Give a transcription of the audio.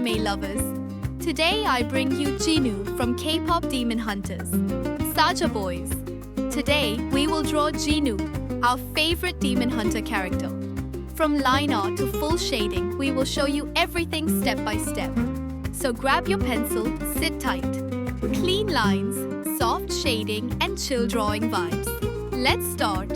anime lovers. Today I bring you Jinu from K-pop Demon Hunters, Saja Boys. Today we will draw Jinu, our favorite Demon Hunter character. From line art to full shading, we will show you everything step by step. So grab your pencil, sit tight. Clean lines, soft shading and chill drawing vibes. Let's start.